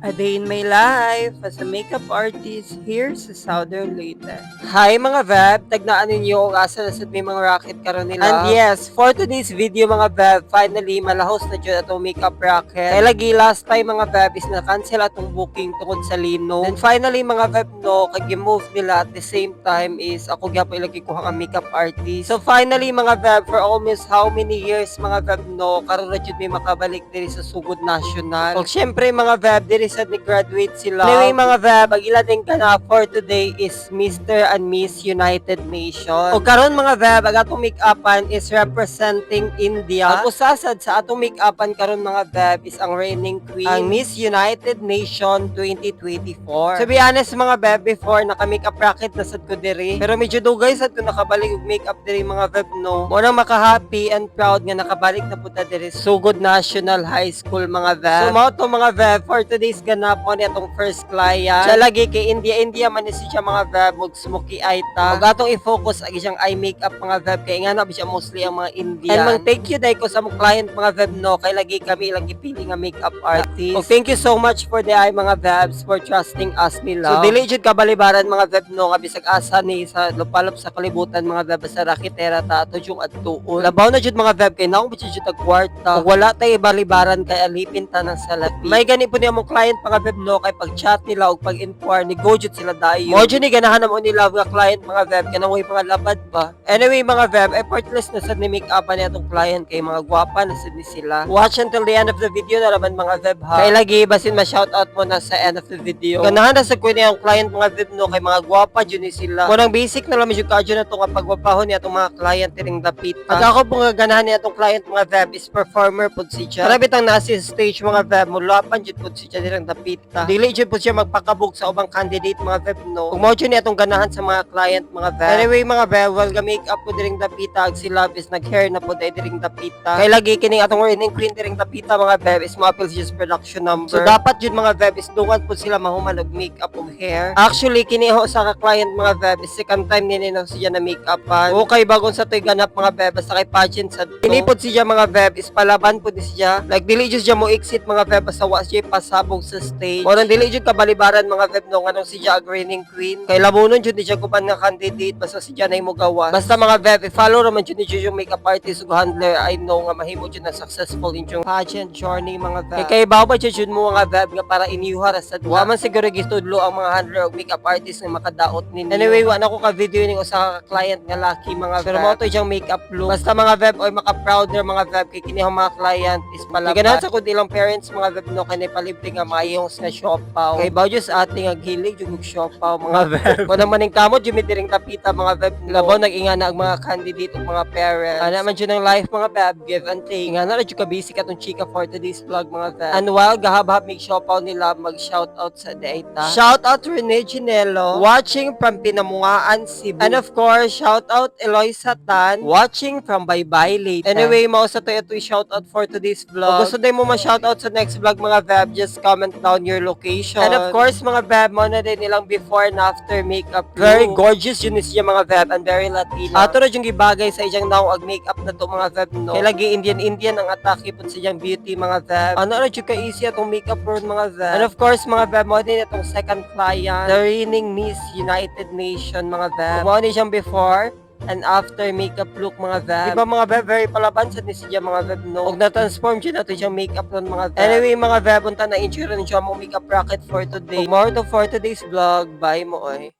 A day in my life as a makeup artist here sa Southern Leyte. Hi mga Veb! Tagnaan ninyo ang asa na sa may mga racket karon nila. And yes, for today's video mga Veb, finally malahos na dyan atong makeup racket. Kaya lagi last time mga Veb is na-cancel atong booking tungkol sa Lino. Then finally mga Veb no, kag-move nila at the same time is ako gyapon ilagi ko ang makeup artist. So finally mga Veb, for almost how many years mga Veb no, karon na jud may makabalik diri sa Sugod National. So syempre mga Veb, diri sa ni-graduate sila. Anyway mga Veb, ang ila din ka na for today is Mr. and Miss United Nation. O karon mga Veb, ang atong make-upan is representing India. Ang usasad sa atong make-upan karon mga Veb is ang reigning queen, ang Miss United Nation 2024. To be honest mga Veb, before naka-makeup racket na sad ko diri. Pero medyo dugay sad ko nakabalik og makeup diri mga Veb no. Muna maka-happy and proud nga nakabalik na puta diri Sugod National High School mga Veb. So mao to mga Veb, for today's ganap mo ni atong first client. Siya lagi kay India man ni siya mga Veb, mag smoky eye ta. Ug atong i-focus agi siyang eye makeup mga Veb kay nga na siya mostly ang mga Indian. And mang thank you dai ko sa mga client mga Veb no, kay lagi kami ilang gipili nga makeup artist. Thank you so much for the eye mga Vebs for trusting us nila. So dili jud kabalibaran mga Veb no, nga bisag asa ni sa lupalop sa kalibutan mga Veb sa rakitera ta ato jung adtuon. Labaw na jud mga Veb kay naong jud tag kwarta. Ug wala tay balibaran kay alipin ta ng salapi. May gani po ni among client mga Veb no, kay pag-chat nila o pag-inquire ni go jud sila dayo. Mo jud ni ganahan mo nila nga client mga Veb kanang way mga labad ba. Anyway mga Veb, effortless na sad ni make-up ni atong client kay mga gwapa na sad ni sila. Watch until the end of the video na naman mga Veb ha. Kay lagi basin ma-shoutout mo na sa end of the video. Ganahan na sa ko ni ang client mga Veb no, kay mga gwapa jud ni sila. Munang basic na lang medyo kadyo na to nga pagwapahon ni atong mga client tiring dapit. Pag ako po nga ganahan ni atong client mga Veb is performer pud siya. Para bitang nasa stage mga Veb, mulapan jud pud siya dirang dapit. Dili jud po siya magpakabog sa ubang candidate mga Veb no. Kung mo jud ni atong ganahan sa mga client mga Veb. Anyway mga Veb, well ga make up po diring dapita ag si Love is nag-hair na po diring dapita. Kay lagi kining atong reigning queen diring dapita mga Veb is mo-appeal siya sa production number. So dapat jud mga Veb is dungan po sila mahuman og make up og hair. Actually kini ho sa ka client mga Veb is second time nini na siya na make upan. Okay bagon sa toy ganap mga Veb basta kay pageant sa kini po siya mga Veb is palaban po di siya. Like dili jud siya mo exit mga Veb basta wa siya pasabog sa stage. Mo dili jud kabalibaran mga Veb no nganong siya ag reigning queen. Kay lamunon jud di siya kuban nga candidate basta siya nay mo gawas. Basta mga Veb i-follow ra man jud ni yung makeup artist ug handler. I know nga mahimo jud na successful in yung pageant journey mga Veb. Kay bawo ba jud mo mga Veb nga para iniuha ra sad. Wa man siguro gitudlo ang mga handler ug makeup artist nga makadaot ninyo. Anyway wa na ko ka video ning usa ka client nga lucky mga Veb. Pero mo to yung makeup look. Basta mga Veb oy maka-proud na mga Veb kay kini mga client is pala. Ganahan sa kun ilang parents mga Veb no kay palibre nga mayong nga siopaw. Kay bawo jud sa ating nga hilig jud siopaw mga Veb. Kun naman ning kamot jud mi diring tapita mga Veb. Labaw nag-inga na ang mga candidate ug mga parents. Ana man jud ang life mga Veb, give and take. Nga na jud ka busy katong chika for today's vlog mga Veb. And while gahab-hab make siopaw nila mag shout out sa data. Shout out Rene Ginelo watching from Pinamungaan Cebu. And of course, shout out Eloy Satan watching from Baybay Leyte. Anyway, mao sa to ito shout out for today's vlog. Kung gusto din mo ma-shout out sa next vlog mga Veb, just comment down your location. And of course mga Veb, mo na din nilang before and after makeup look. Very gorgeous yun siya mga Veb and very Latino. Ato na yung gibagay sa iyang now ag makeup na to mga Veb no. Kaya lagi Indian ang atake po sa iyang beauty mga Veb. Ano na yung ka-easy atong makeup room mga Veb. And of course mga Veb, mo din itong second client, the reigning Miss United Nation mga Veb. Mo din siyang before and after makeup look mga Veb. Diba mga Veb, very palaban sa ni siya mga Veb no. Og na-transform siya nato siyang makeup ron mga Veb. Anyway mga Veb, unta na insurance siya mo makeup racket for today. More to for today's vlog. Bye mo oy.